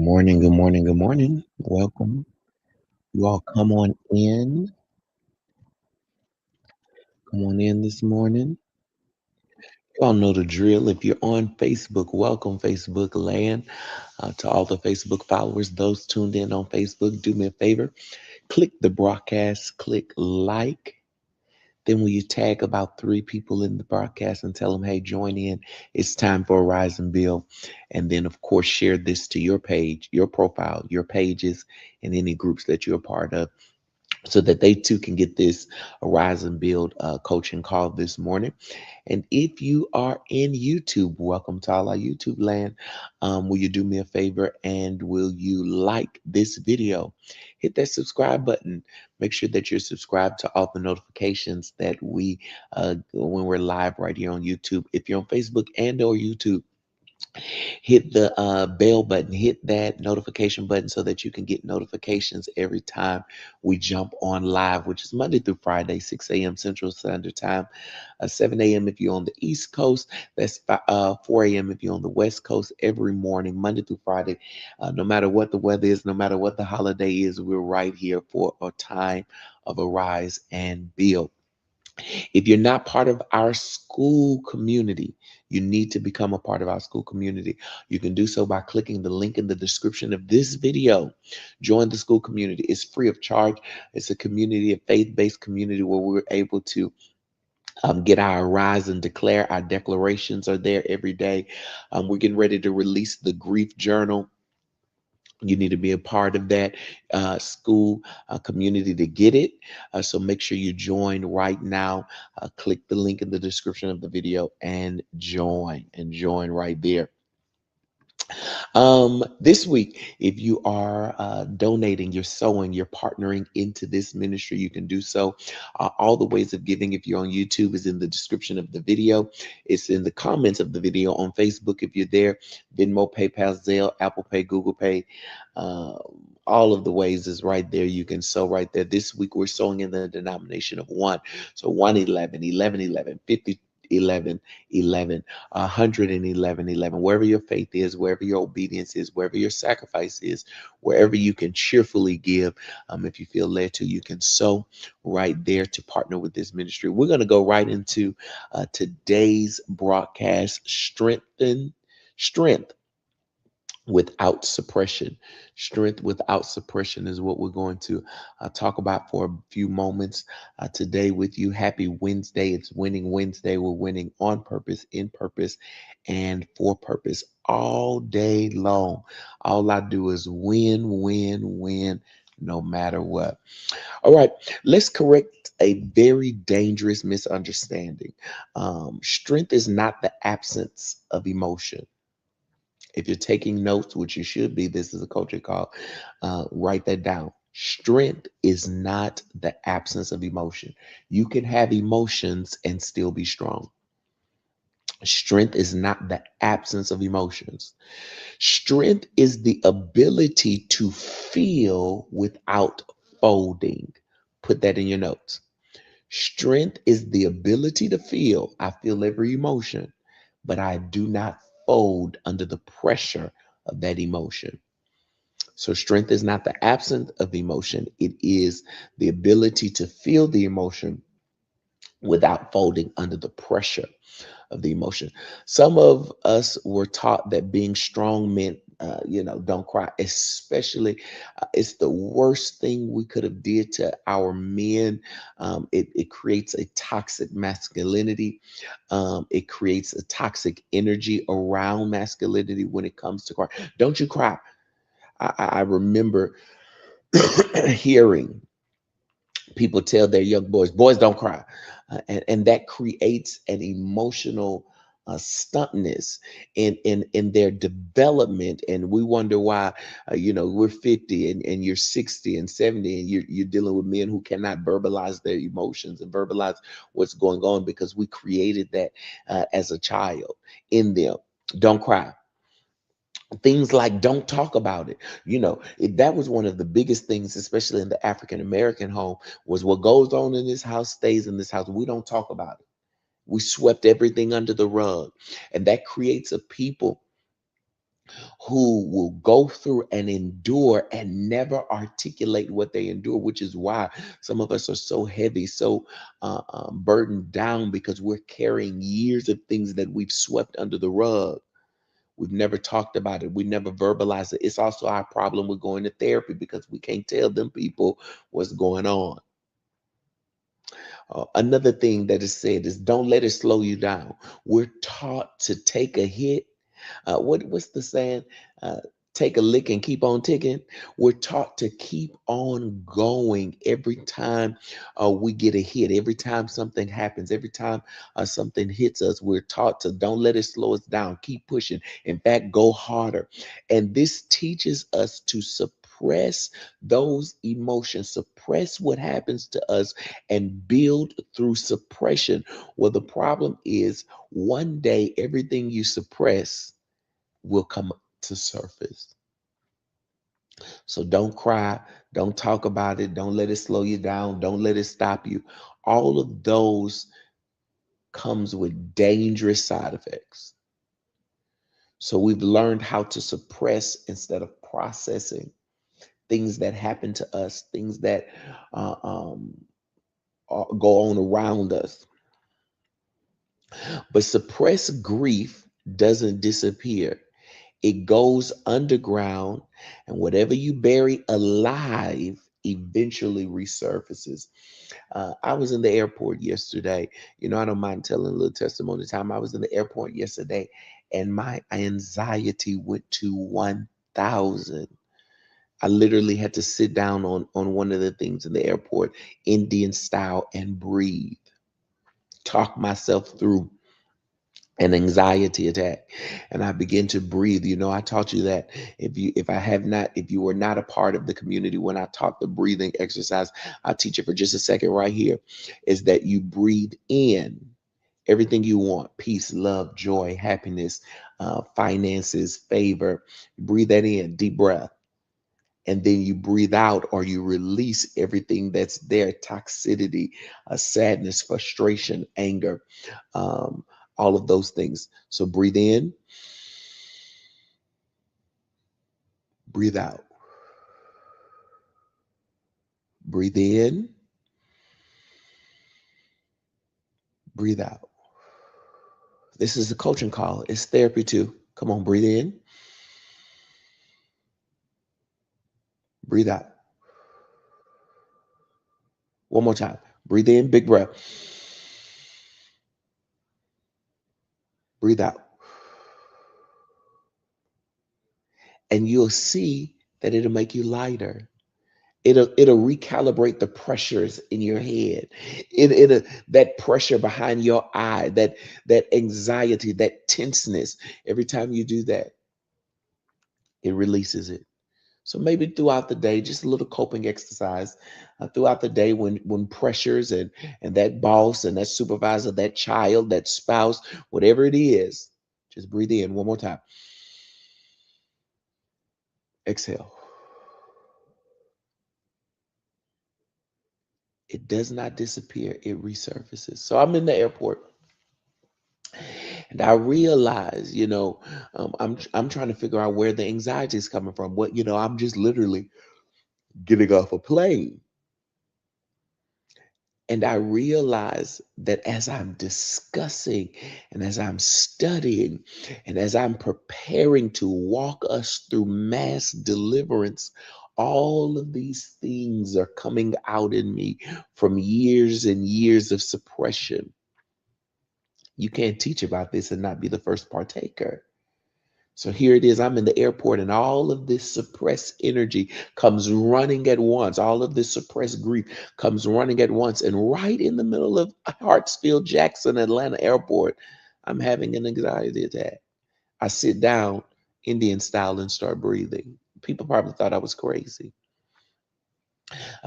Good morning, good morning, good morning. Welcome. You all come on in. Come on in this morning. You all know the drill. If you're on Facebook, welcome Facebook land. To all the Facebook followers, those tuned in on Facebook, do me a favor. Click the broadcast, click like. Then will you tag about 3 people in the broadcast and tell them, hey, join in. It's time for a rise and build. And then, of course, share this to your page, your profile, your pages, and any groups that you're a part of, so that they too can get this Rise and Build coaching call this morning. And if you are in YouTube, welcome to all our YouTube land. Will you do me a favor and will you like this video? Hit that subscribe button. Make sure that you're subscribed to all the notifications that when we're live right here on YouTube. If you're on Facebook and or YouTube, hit the bell button, hit that notification button so that you can get notifications every time we jump on live, which is Monday through Friday, 6 a.m. Central Standard Time, 7 a.m. if you're on the East Coast, that's 4 a.m. if you're on the West Coast, every morning, Monday through Friday. No matter what the weather is, no matter what the holiday is, we're right here for a time of a rise and build. If you're not part of our school community, you need to become a part of our school community. You can do so by clicking the link in the description of this video. Join the school community. It's free of charge. It's a community, a faith-based community where we're able to get our rise and declare. Our declarations are there every day. We're getting ready to release the grief journal. You need to be a part of that school community to get it. So make sure you join right now. Click the link in the description of the video and join right there. This week, if you are donating, you're sowing, you're partnering into this ministry, you can do so. All the ways of giving, if you're on YouTube, is in the description of the video. It's in the comments of the video on Facebook if you're there. Venmo, PayPal, Zelle, Apple Pay, Google Pay. All of the ways is right there. You can sow right there. This week, we're sowing in the denomination of one. So 111, 11, 11, 50, 11, 11. 111, 11, wherever your faith is, wherever your obedience is, wherever your sacrifice is, wherever you can cheerfully give. If you feel led to, you can sow right there to partner with this ministry. We're going to go right into today's broadcast, strength without suppression. Strength without suppression is what we're going to talk about for a few moments today with you. Happy Wednesday. It's Winning Wednesday. We're winning on purpose, in purpose, and for purpose all day long. All I do is win, win, win, no matter what. All right, let's correct a very dangerous misunderstanding. Strength is not the absence of emotion. If you're taking notes, which you should be, this is a coaching call, write that down. Strength is not the absence of emotion. You can have emotions and still be strong. Strength is not the absence of emotions. Strength is the ability to feel without folding. Put that in your notes. Strength is the ability to feel. I feel every emotion, but I do not fold under the pressure of that emotion. So, strength is not the absence of emotion, it is the ability to feel the emotion without folding under the pressure of the emotion. Some of us were taught that being strong meant, don't cry. Especially, it's the worst thing we could have did to our men. It creates a toxic masculinity. It creates a toxic energy around masculinity when it comes to cry. Don't you cry? I remember hearing people tell their young boys don't cry. And that creates an emotional stuntness in their development. And we wonder why, we're 50 and you're 60 and 70 and you're dealing with men who cannot verbalize their emotions and verbalize what's going on, because we created that as a child in them. Don't cry. Things like don't talk about it. That was one of the biggest things, especially in the African American home, was what goes on in this house stays in this house. We don't talk about it. We swept everything under the rug. And that creates a people who will go through and endure and never articulate what they endure, which is why some of us are so heavy, so burdened down, because we're carrying years of things that we've swept under the rug. We've never talked about it. We never verbalized it. It's also our problem with going to therapy, because we can't tell them people what's going on. Another thing that is said is, don't let it slow you down. We're taught to take a hit. What's the saying? Take a lick and keep on ticking. We're taught to keep on going every time we get a hit, every time something happens, every time something hits us. We're taught to don't let it slow us down. Keep pushing. In fact, go harder. And this teaches us to suppress those emotions, suppress what happens to us, and build through suppression. Well, the problem is, one day everything you suppress will come to surface. So don't cry, don't talk about it, don't let it slow you down, don't let it stop you. All of those comes with dangerous side effects. So we've learned how to suppress instead of processing things that happen to us, things that uh, um, go on around us. But suppressed grief doesn't disappear. It goes underground, and whatever you bury alive eventually resurfaces. I was in the airport yesterday. I don't mind telling a little testimony time. I was in the airport yesterday, and my anxiety went to 1,000. I literally had to sit down on one of the things in the airport, Indian style, and breathe, talk myself through an anxiety attack. And I begin to breathe. I taught you that if you were not a part of the community when I taught the breathing exercise, I'll teach it for just a second right here, is that you breathe in everything you want: peace, love, joy, happiness, finances, favor. Breathe that in, deep breath. And then you breathe out, or you release everything that's there: toxicity, sadness, frustration, anger, um, all of those things. So breathe in, breathe out. Breathe in, breathe out. This is a coaching call. It's therapy too. Come on, breathe in, breathe out. One more time. Breathe in, big breath. Breathe out. And you'll see that it'll make you lighter. It'll recalibrate the pressures in your head. It'll that pressure behind your eye, that anxiety, that tenseness. Every time you do that, it releases it. So maybe throughout the day, just a little coping exercise throughout the day, when pressures and that boss and that supervisor, that child, that spouse, whatever it is, just breathe in one more time. Exhale. It does not disappear, it resurfaces. So I'm in the airport, and I realize, I'm trying to figure out where the anxiety is coming from. I'm just literally getting off a plane. And I realize that as I'm discussing and as I'm studying and as I'm preparing to walk us through mass deliverance, all of these things are coming out in me from years and years of suppression. You can't teach about this and not be the first partaker. So here it is. I'm in the airport, and all of this suppressed energy comes running at once. All of this suppressed grief comes running at once. And right in the middle of Hartsfield Jackson Atlanta Airport, I'm having an anxiety attack. I sit down, Indian style, and start breathing. People probably thought I was crazy,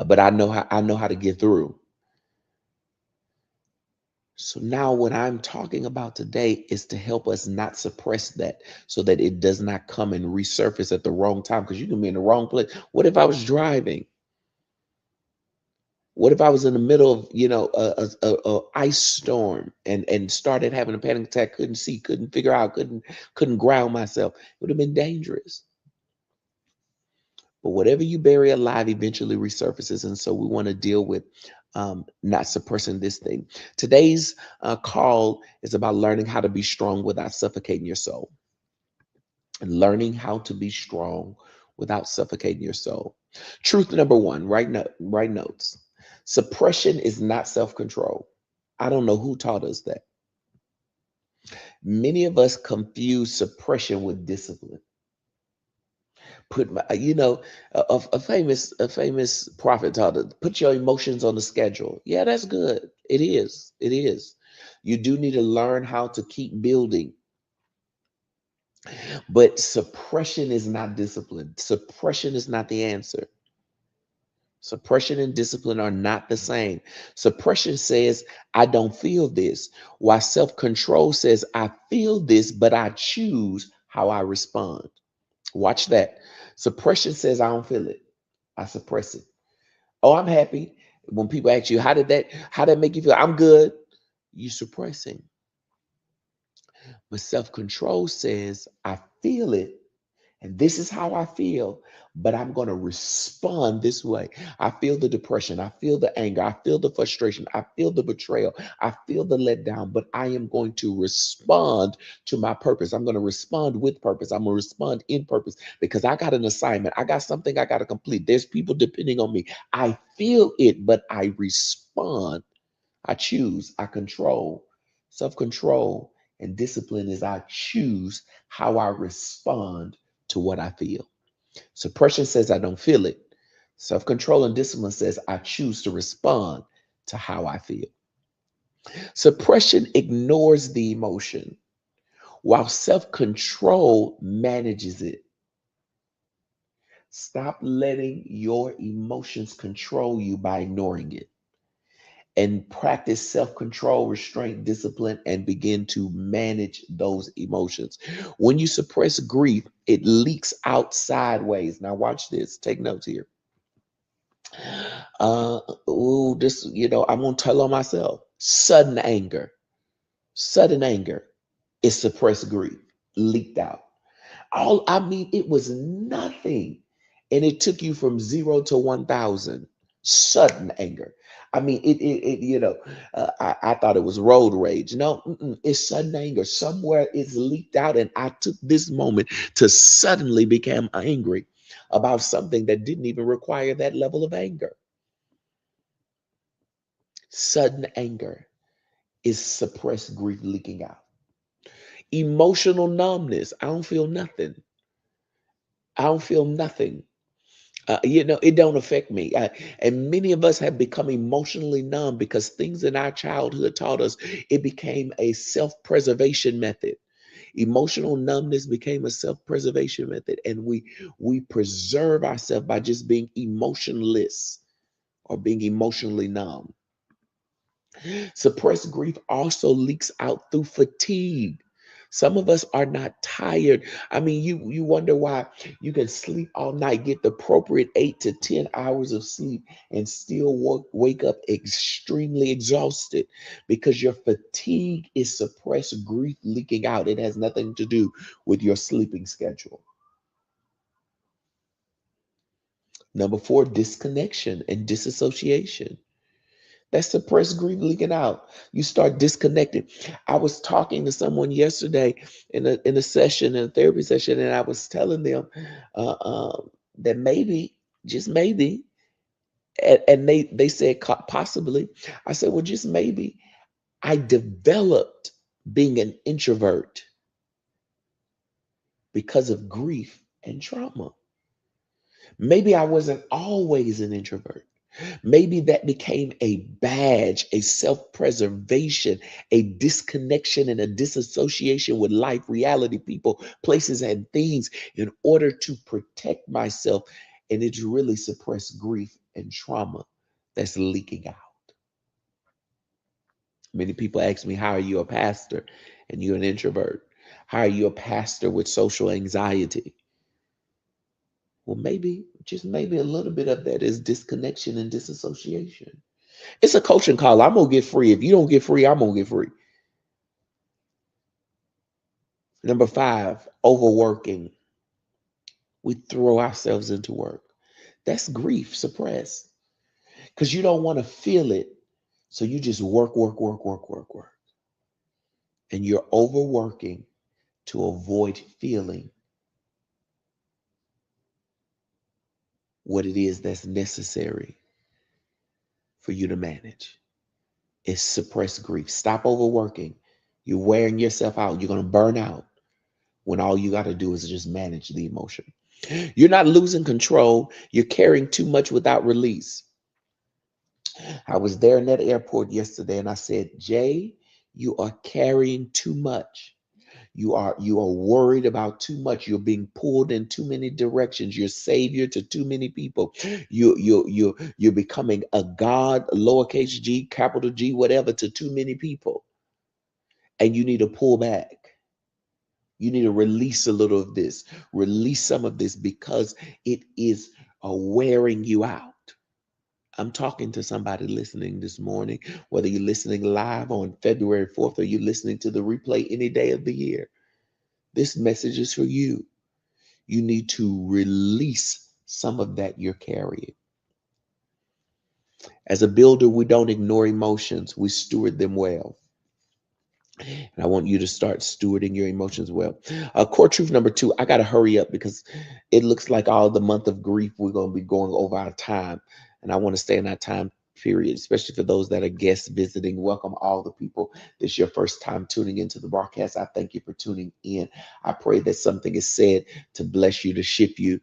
but I know how to get through. So now what I'm talking about today is to help us not suppress that, so that it does not come and resurface at the wrong time, because you can be in the wrong place. What if I was driving What if I was in the middle of, a ice storm and started having a panic attack, couldn't see, couldn't figure out, couldn't ground myself? It would have been dangerous. But whatever you bury alive eventually resurfaces. And so we want to deal with not suppressing this thing. Today's call is about learning how to be strong without suffocating your soul. And learning how to be strong without suffocating your soul. Truth number one, write notes. Suppression is not self-control. I don't know who taught us that. Many of us confuse suppression with discipline. Put my, a famous prophet taught us, put your emotions on the schedule. Yeah, that's good. It is. It is. You do need to learn how to keep building, but suppression is not discipline. Suppression is not the answer. Suppression and discipline are not the same. Suppression says, I don't feel this, while self control says, I feel this, but I choose how I respond. Watch that. Suppression says, I don't feel it. I suppress it. Oh, I'm happy. When people ask you, how that make you feel? I'm good. You suppressing. But self-control says, I feel it. And this is how I feel, but I'm going to respond this way. I feel the depression. I feel the anger. I feel the frustration. I feel the betrayal. I feel the letdown, but I am going to respond to my purpose. I'm going to respond with purpose. I'm going to respond in purpose because I got an assignment. I got something I got to complete. There's people depending on me. I feel it, but I respond. I choose. I control. Self control and discipline is I choose how I respond to what I feel. Suppression says I don't feel it. Self control and discipline says I choose to respond to how I feel. Suppression ignores the emotion, while self control manages it. Stop letting your emotions control you by ignoring it, and practice self control, restraint, discipline, and begin to manage those emotions. When you suppress grief, it leaks out sideways. Now, watch this. Take notes here. Uh, this, I'm going to tell on myself. Sudden anger is suppressed grief, leaked out. It was nothing. And it took you from 0 to 1,000. Sudden anger. I thought it was road rage. No, it's sudden anger. Somewhere it's leaked out. And I took this moment to suddenly become angry about something that didn't even require that level of anger. Sudden anger is suppressed grief leaking out. Emotional numbness. I don't feel nothing. I don't feel nothing. It don't affect me. And many of us have become emotionally numb because things in our childhood taught us it became a self-preservation method. Emotional numbness became a self-preservation method, and we preserve ourselves by just being emotionless or being emotionally numb. Suppressed grief also leaks out through fatigue. Some of us are not tired. You wonder why you can sleep all night, get the appropriate 8 to 10 hours of sleep, and still wake up extremely exhausted because your fatigue is suppressed grief leaking out. It has nothing to do with your sleeping schedule. Number four, disconnection and disassociation. That's suppressed grief leaking out. You start disconnecting. I was talking to someone yesterday in a session, in a therapy session, and I was telling them that maybe, just maybe, and they said possibly. I said, well, just maybe, I developed being an introvert because of grief and trauma. Maybe I wasn't always an introvert. Maybe that became a badge, a self preservation, a disconnection, and a disassociation with life, reality, people, places, and things in order to protect myself. And it's really suppressed grief and trauma that's leaking out. Many people ask me, how are you a pastor? And you're an introvert. How are you a pastor with social anxiety? Well, maybe, just maybe a little bit of that is disconnection and disassociation. It's a coaching call. I'm going to get free. If you don't get free, I'm going to get free. Number 5, overworking. We throw ourselves into work. That's grief suppressed because you don't want to feel it. So you just work, work, work, work, work, work. And you're overworking to avoid feeling what it is that's necessary for you to manage. It's suppressed grief. Stop overworking. You're wearing yourself out. You're going to burn out when all you got to do is just manage the emotion. You're not losing control. You're carrying too much without release. I was there in that airport yesterday and I said, Jay, you are carrying too much. You are worried about too much. You're being pulled in too many directions. You're savior to too many people. You're becoming a God, lowercase g, capital G, whatever, to too many people. And you need to pull back. You need to release a little of this, release some of this because it is wearing you out. I'm talking to somebody listening this morning, whether you're listening live on February 4th or you're listening to the replay any day of the year. This message is for you. You need to release some of that you're carrying. As a builder, we don't ignore emotions, we steward them well. And I want you to start stewarding your emotions well. Core truth number 2, I got to hurry up because it looks like all the month of grief, we're going to be going over our time. And I want to stay in that time period, especially for those that are guests visiting. Welcome all the people. This is your first time tuning into the broadcast. I thank you for tuning in. I pray that something is said to bless you, to shift you.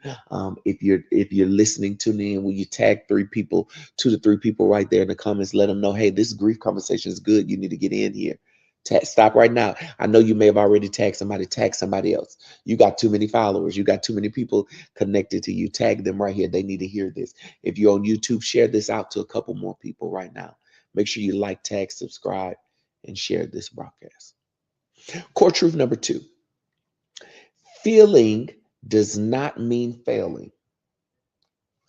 If you're listening, tuning in, will you tag 3 people, 2 to 3 people right there in the comments? Let them know, hey, this grief conversation is good. You need to get in here. Stop right now. I know you may have already tagged somebody. Tag somebody else. You got too many followers. You got too many people connected to you. Tag them right here. They need to hear this. If you're on YouTube, share this out to a couple more people right now. Make sure you like, tag, subscribe, and share this broadcast. Core truth number 2. Feeling does not mean failing.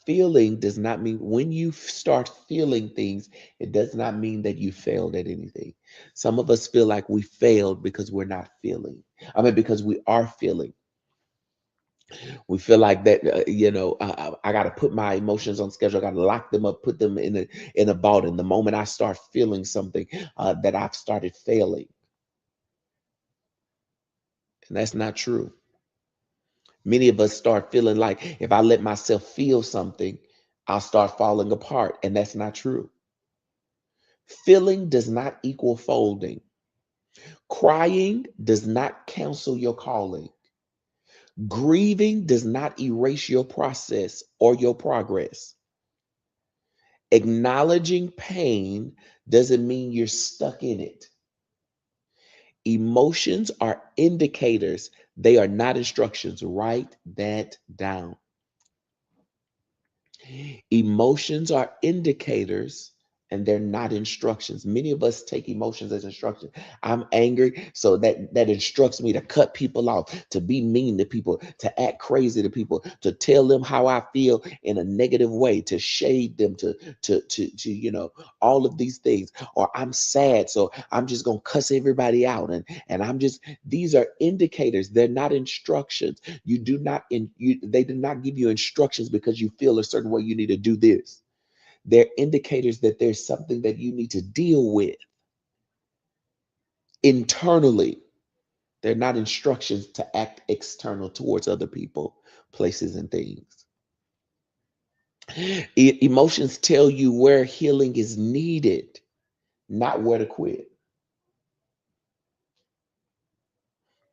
Feeling does not mean, when you start feeling things, it does not mean that you failed at anything. Some of us feel like we failed because we're not feeling. Because we are feeling. We feel like that, I got to put my emotions on schedule. I got to lock them up, put them in a vault. And the moment I start feeling something, that I've started failing. And that's not true. Many of us start feeling like if I let myself feel something, I'll start falling apart. And that's not true. Feeling does not equal folding. Crying does not cancel your calling. Grieving does not erase your process or your progress. Acknowledging pain doesn't mean you're stuck in it. Emotions are indicators, they are not instructions. Write that down. Emotions are indicators and they're not instructions. Many of us take emotions as instructions. I'm angry, so that instructs me to cut people off, to be mean to people, to act crazy to people, to tell them how I feel in a negative way, to shade them, to all of these things. Or I'm sad, so I'm just gonna cuss everybody out, and these are indicators. They're not instructions. They do not give you instructions because you feel a certain way. You need to do this. They're indicators that there's something that you need to deal with internally. They're not instructions to act external towards other people, places, and things. Emotions tell you where healing is needed, not where to quit.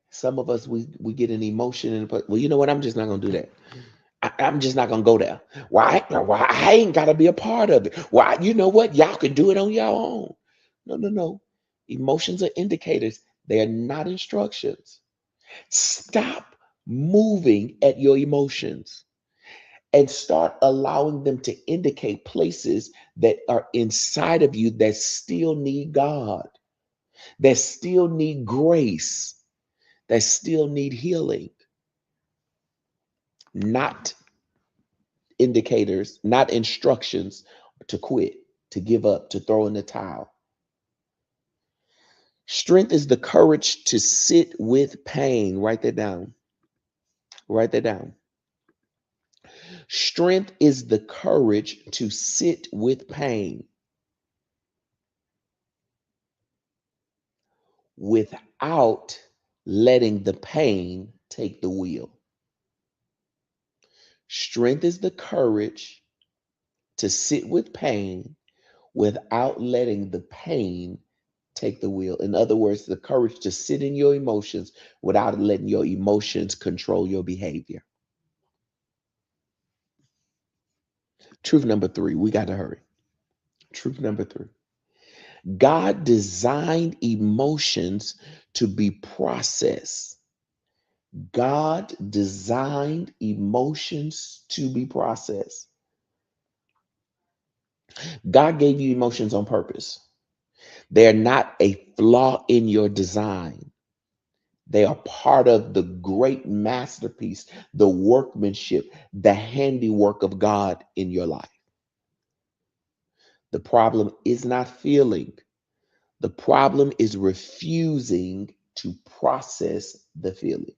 Some of us, we get an emotion and well, you know what? I'm just not gonna do that. I'm just not gonna go there. Why? Why? I ain't gotta be a part of it. Why? You know what? Y'all can do it on your own. No, no, no. Emotions are indicators. They are not instructions. Stop moving at your emotions and start allowing them to indicate places that are inside of you that still need God, that still need grace, that still need healing. Not indicators, not instructions to quit, to give up, to throw in the towel. Strength is the courage to sit with pain. Write that down. Write that down. Strength is the courage to sit with pain without letting the pain take the wheel. Strength is the courage to sit with pain without letting the pain take the wheel. In other words, the courage to sit in your emotions without letting your emotions control your behavior. Truth number 3, we got to hurry. Truth number 3. God designed emotions to be processed. God designed emotions to be processed. God gave you emotions on purpose. They're not a flaw in your design. They are part of the great masterpiece, the workmanship, the handiwork of God in your life. The problem is not feeling. The problem is refusing to process the feeling.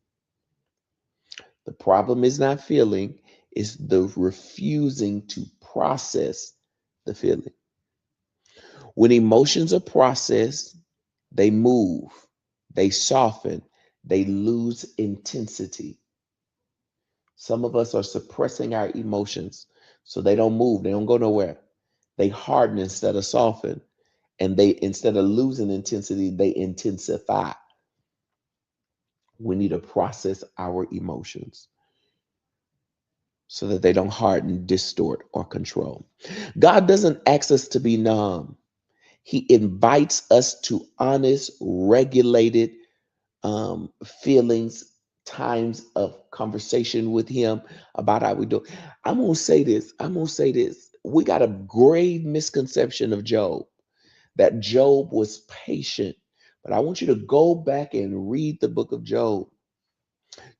The problem is not feeling, it's the refusing to process the feeling. When emotions are processed, they move, they soften, they lose intensity. Some of us are suppressing our emotions so they don't move, they don't go nowhere. They harden instead of soften, and they, instead of losing intensity, they intensify. We need to process our emotions so that they don't harden, distort, or control. God doesn't ask us to be numb. He invites us to honest, regulated feelings, times of conversation with Him about how we do. I'm going to say this. I'm going to say this. We got a grave misconception of Job, that Job was patient. But I want you to go back and read the book of Job.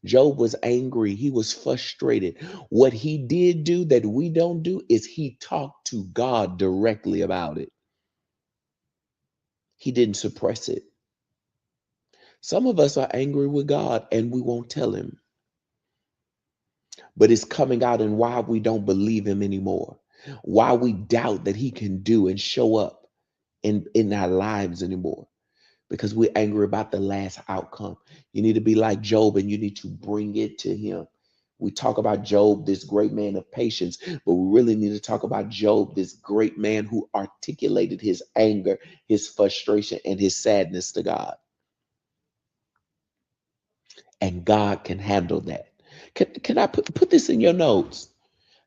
Job was angry. He was frustrated. What he did do that we don't do is he talked to God directly about it. He didn't suppress it. Some of us are angry with God and we won't tell him, but it's coming out in why we don't believe him anymore, why we doubt that he can do and show up in our lives anymore, because we're angry about the last outcome. You need to be like Job and you need to bring it to him. We talk about Job, this great man of patience, but we really need to talk about Job, this great man who articulated his anger, his frustration, and his sadness to God. And God can handle that. Can I put this in your notes?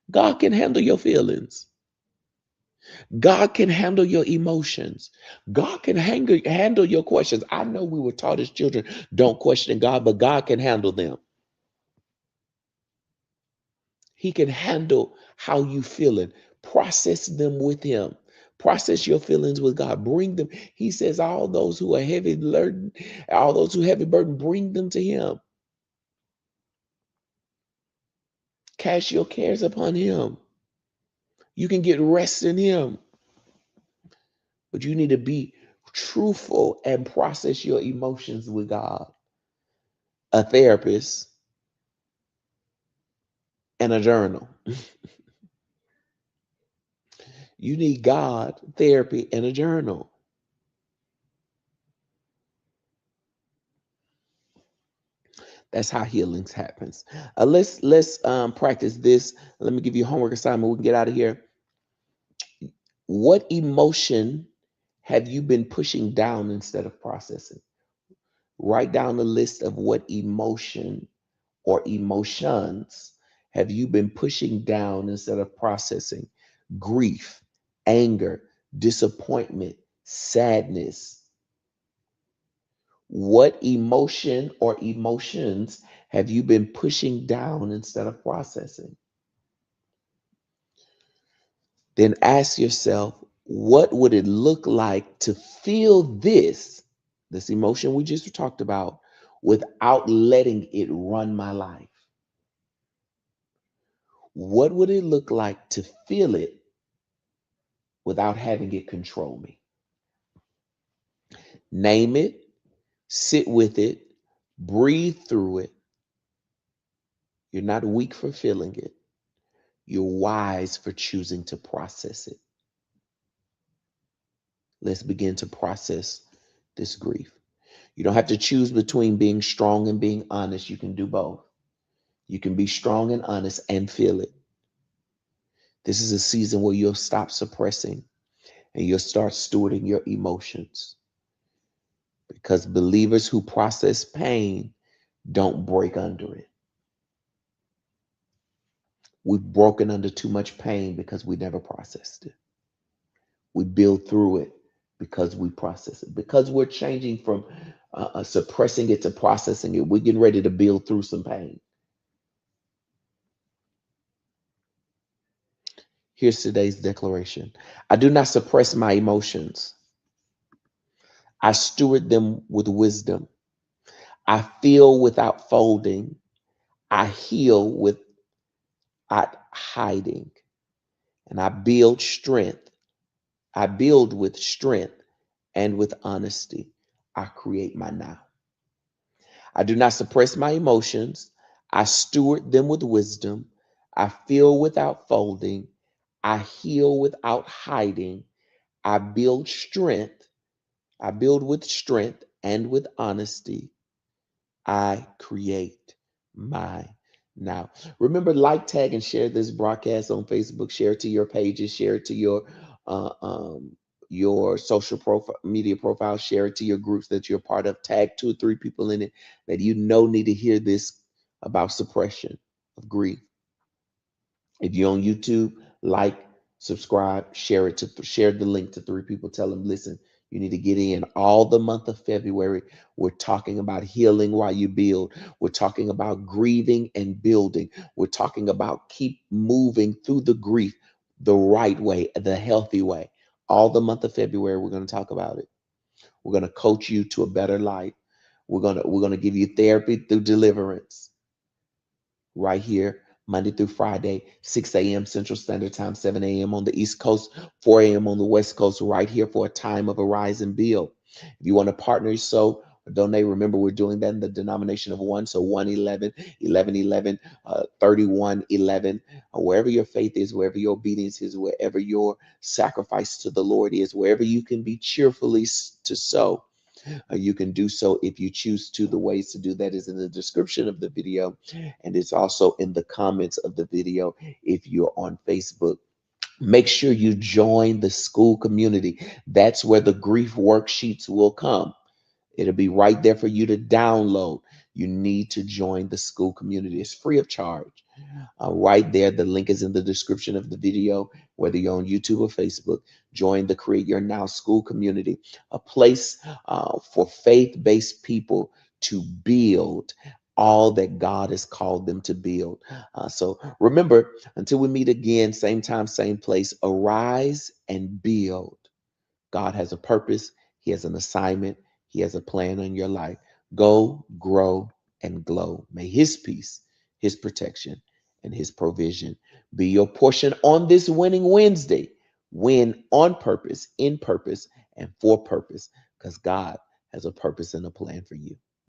God can handle your feelings. God can handle your emotions. God can handle your questions. I know we were taught as children, don't question God, but God can handle them. He can handle how you feeling. Process them with him. Process your feelings with God. Bring them. He says, all those who are heavy burdened, all those who heavy burden, bring them to him. Cast your cares upon him. You can get rest in him. But you need to be truthful and process your emotions with God. A therapist and a journal. You need God, therapy, and a journal. That's how healings happens. Let's practice this. Let me give you a homework assignment. We can get out of here. What emotion have you been pushing down instead of processing? Write down a list of what emotion or emotions have you been pushing down instead of processing? Grief, anger, disappointment, sadness. What emotion or emotions have you been pushing down instead of processing? Then ask yourself, what would it look like to feel this emotion we just talked about, without letting it run my life? What would it look like to feel it without having it control me? Name it, sit with it, breathe through it. You're not weak for feeling it. You're wise for choosing to process it. Let's begin to process this grief. You don't have to choose between being strong and being honest. You can do both. You can be strong and honest and feel it. This is a season where you'll stop suppressing and you'll start stewarding your emotions, because believers who process pain don't break under it. We've broken under too much pain because we never processed it. We build through it because we process it. Because we're changing from suppressing it to processing it, we're getting ready to build through some pain. Here's today's declaration. I do not suppress my emotions. I steward them with wisdom. I feel without folding. I heal without hiding. And I build strength. I build with strength and with honesty. I create my now. I do not suppress my emotions. I steward them with wisdom. I feel without folding. I heal without hiding. I build strength. I build with strength and with honesty. I create my now. Remember, like, tag, and share this broadcast on Facebook. Share it to your pages. Share it to uh, um, your social profile, media profile. Share it to your groups that you're part of. Tag 2 or 3 people in it that you know need to hear this about suppression of grief. If you're on YouTube, like, subscribe, share the link to 3 people. Tell them, listen, you need to get in. All the month of February, we're talking about healing while you build. We're talking about grieving and building. We're talking about keep moving through the grief the right way, the healthy way. All the month of February, we're going to talk about it. We're going to coach you to a better life. We're going to give you therapy through deliverance right here, Monday through Friday, 6 a.m. Central Standard Time, 7 a.m. on the East Coast, 4 a.m. on the West Coast, right here for a time of arise and build. If you want to partner, so or donate, remember we're doing that in the denomination of one. So 111, 1111, 3111, wherever your faith is, wherever your obedience is, wherever your sacrifice to the Lord is, wherever you can be cheerfully to sow. You can do so if you choose to. The ways to do that is in the description of the video, and it's also in the comments of the video if you're on Facebook. Make sure you join the school community. That's where the grief worksheets will come. It'll be right there for you to download. You need to join the school community. It's free of charge. Right there, the link is in the description of the video, whether you're on YouTube or Facebook. Join the Create Your Now school community, a place for faith-based people to build all that God has called them to build. So remember, until we meet again, same time, same place, arise and build. God has a purpose. He has an assignment. He has a plan on your life. Go, grow, and glow. May His peace, His protection, and His provision be your portion on this winning Wednesday. Win on purpose, in purpose, and for purpose, because God has a purpose and a plan for you.